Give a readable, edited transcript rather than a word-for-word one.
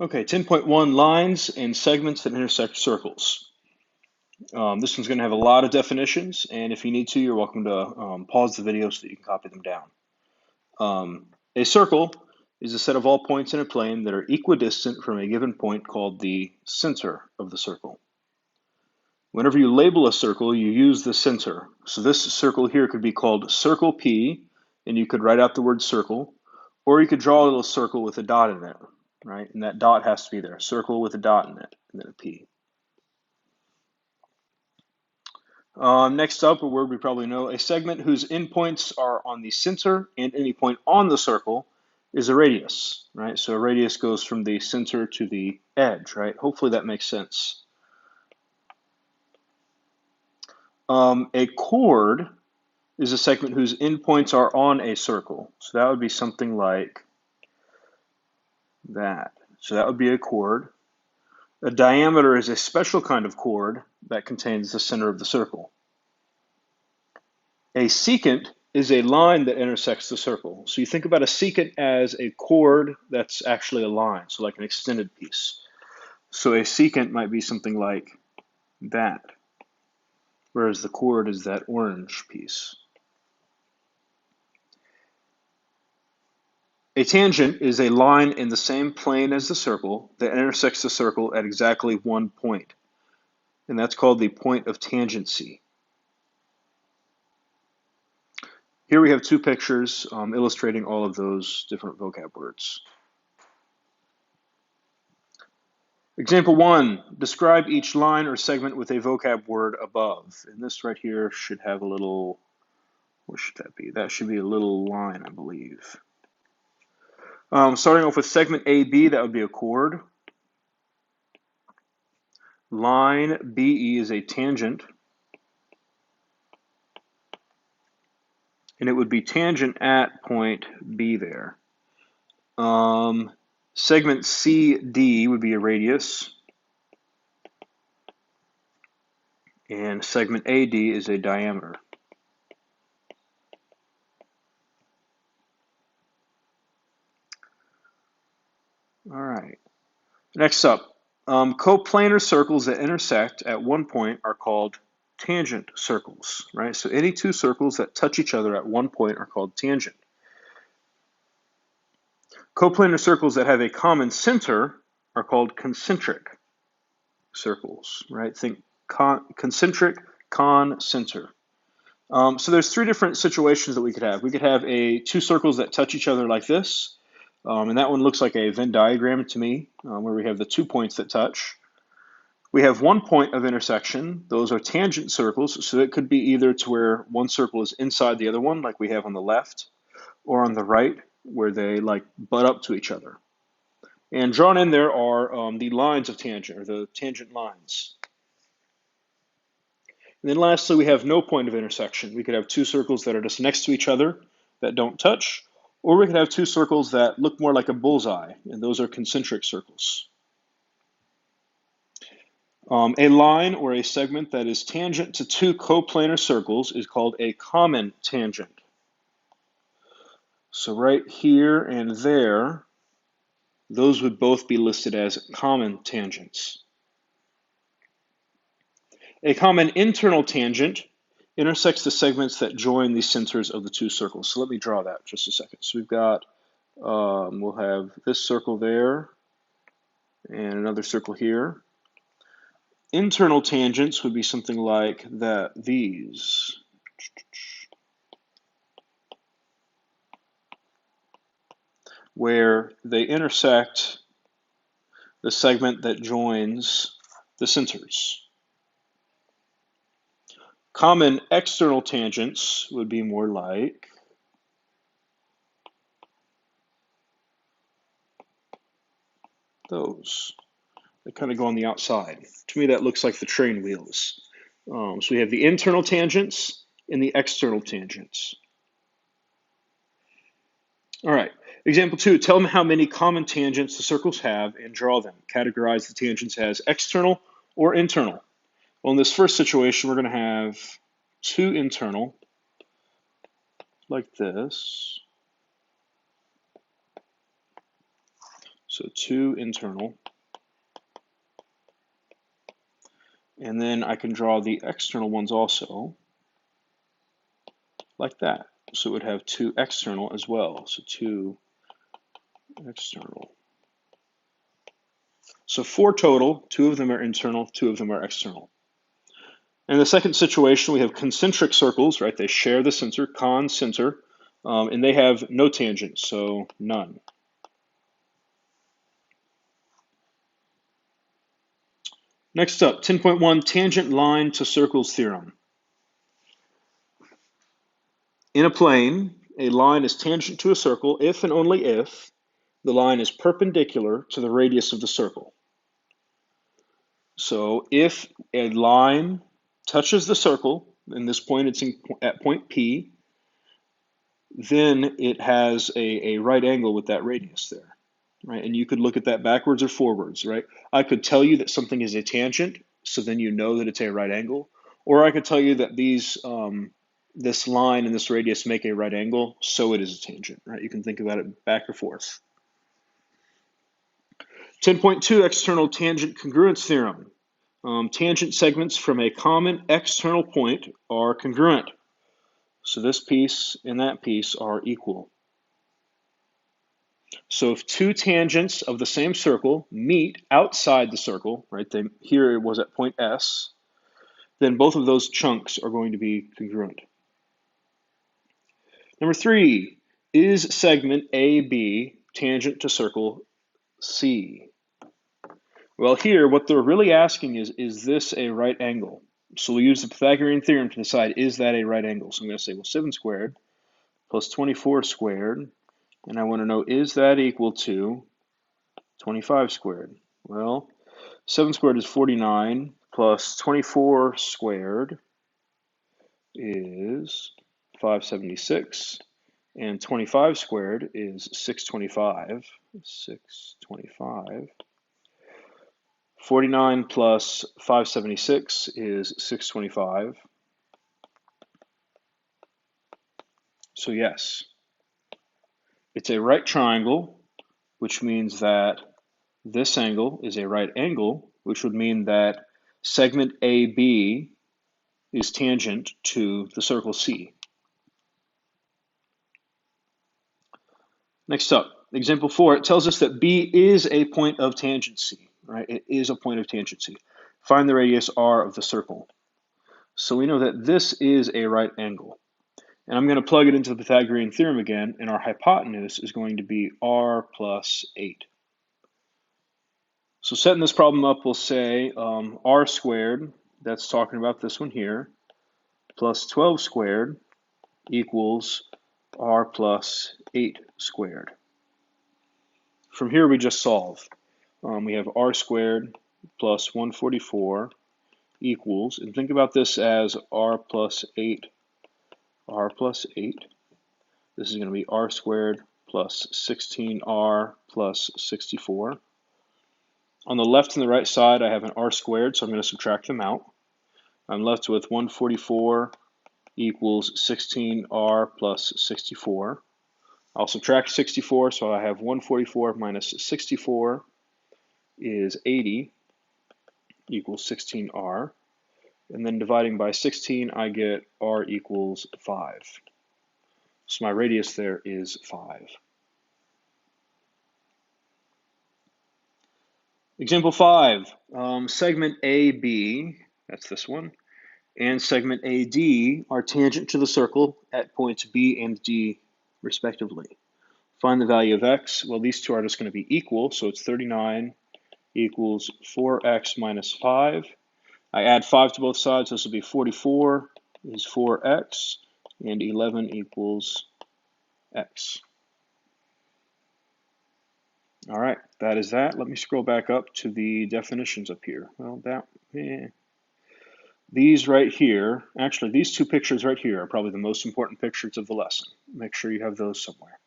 Okay, 10.1 lines and segments that intersect circles. This one's going to have a lot of definitions, and if you need to, you're welcome to pause the video so that you can copy them down. A circle is a set of all points in a plane that are equidistant from a given point called the center of the circle. Whenever you label a circle, you use the center. So this circle here could be called circle P, and you could write out the word circle, or you could draw a little circle with a dot in it, right? And that dot has to be there. Circle with a dot in it, and then a P. Next up, a word we probably know, a segment whose endpoints are on the center and any point on the circle is a radius, right? So a radius goes from the center to the edge, right? Hopefully that makes sense. A chord is a segment whose endpoints are on a circle. So that would be something like that. So that would be a chord. A diameter is a special kind of chord that contains the center of the circle. A secant is a line that intersects the circle. So you think about a secant as a chord that's actually a line, so like an extended piece. So a secant might be something like that, whereas the chord is that orange piece. A tangent is a line in the same plane as the circle that intersects the circle at exactly one point, and that's called the point of tangency. Here we have two pictures illustrating all of those different vocab words. Example 1, describe each line or segment with a vocab word above. And this right here should have a little, what should that be? That should be a little line, I believe. Starting off with segment AB, that would be a chord. Line BE is a tangent. And it would be tangent at point B there. Segment CD would be a radius. And segment AD is a diameter. All right. Next up, coplanar circles that intersect at one point are called tangent circles, right? So any two circles that touch each other at one point are called tangent. Coplanar circles that have a common center are called concentric circles, right? Think concentric, center. So there's three different situations that we could have. We could have two circles that touch each other like this, and that one looks like a Venn diagram to me, where we have the 2 points that touch. We have one point of intersection. Those are tangent circles, so it could be either to where one circle is inside the other one, like we have on the left, or on the right, where they like butt up to each other. And drawn in there are the lines of tangent, or the tangent lines. And then lastly, we have no point of intersection. We could have two circles that are just next to each other that don't touch, or we could have two circles that look more like a bullseye, and those are concentric circles. A line or a segment that is tangent to two coplanar circles is called a common tangent. So right here and there, those would both be listed as common tangents. A common internal tangent intersects the segments that join the centers of the two circles. So let me draw that just a second. So we've got, we'll have this circle there and another circle here. Internal tangents would be something like that, these. Where they intersect the segment that joins the centers. Common external tangents would be more like those. They kind of go on the outside. To me, that looks like the train wheels. So we have the internal tangents and the external tangents. All right, example 2, tell them how many common tangents the circles have and draw them. Categorize the tangents as external or internal. Well, in this first situation, we're going to have two internal, like this. So 2 internal. And then I can draw the external ones also, like that. So it would have 2 external as well. So 2 external. So 4 total, 2 of them are internal, 2 of them are external. In the second situation, we have concentric circles, right? They share the center, con-center, and they have no tangent, so none. Next up, 10.1, tangent line to circles theorem. In a plane, a line is tangent to a circle if and only if the line is perpendicular to the radius of the circle. So if a line touches the circle, in this point it's at point P, then it has a right angle with that radius there, right? And you could look at that backwards or forwards, right? I could tell you that something is a tangent, so then you know that it's a right angle. Or I could tell you that this line and this radius make a right angle, so it is a tangent, right? You can think about it back or forth. 10.2, external tangent congruence theorem. Tangent segments from a common external point are congruent. So this piece and that piece are equal. So if 2 tangents of the same circle meet outside the circle, right, here it was at point S, then both of those chunks are going to be congruent. Number 3, is segment AB tangent to circle C? Well, here, what they're really asking is this a right angle? So we'll use the Pythagorean theorem to decide, is that a right angle? So I'm going to say, well, 7 squared plus 24 squared, and I want to know, is that equal to 25 squared? Well, 7 squared is 49, plus 24 squared is 576, and 25 squared is 625. 625. 49 plus 576 is 625. So yes, it's a right triangle, which means that this angle is a right angle, which would mean that segment AB is tangent to the circle C. Next up, example 4, it tells us that B is a point of tangency, right? It is a point of tangency. Find the radius R of the circle. So we know that this is a right angle. And I'm going to plug it into the Pythagorean theorem again, and our hypotenuse is going to be R plus 8. So setting this problem up, we'll say R squared, that's talking about this one here, plus 12 squared equals R plus 8 squared. From here, we just solve. We have R squared plus 144 equals, and think about this as R plus 8. This is going to be R squared plus 16R plus 64. On the left and the right side, I have an R squared, so I'm going to subtract them out. I'm left with 144 equals 16R plus 64. I'll subtract 64, so I have 144 minus 64 is 80 equals 16R. And then dividing by 16, I get R equals 5. So my radius there is 5. Example 5, segment AB, that's this one, and segment AD are tangent to the circle at points B and D, respectively. Find the value of x. Well, these two are just going to be equal, so it's 39 equals 4x minus 5. I add 5 to both sides, so this will be 44 is 4x, and 11 equals x. All right, that is that. Let me scroll back up to the definitions up here. Well, these right here, actually these two pictures right here are probably the most important pictures of the lesson. Make sure you have those somewhere.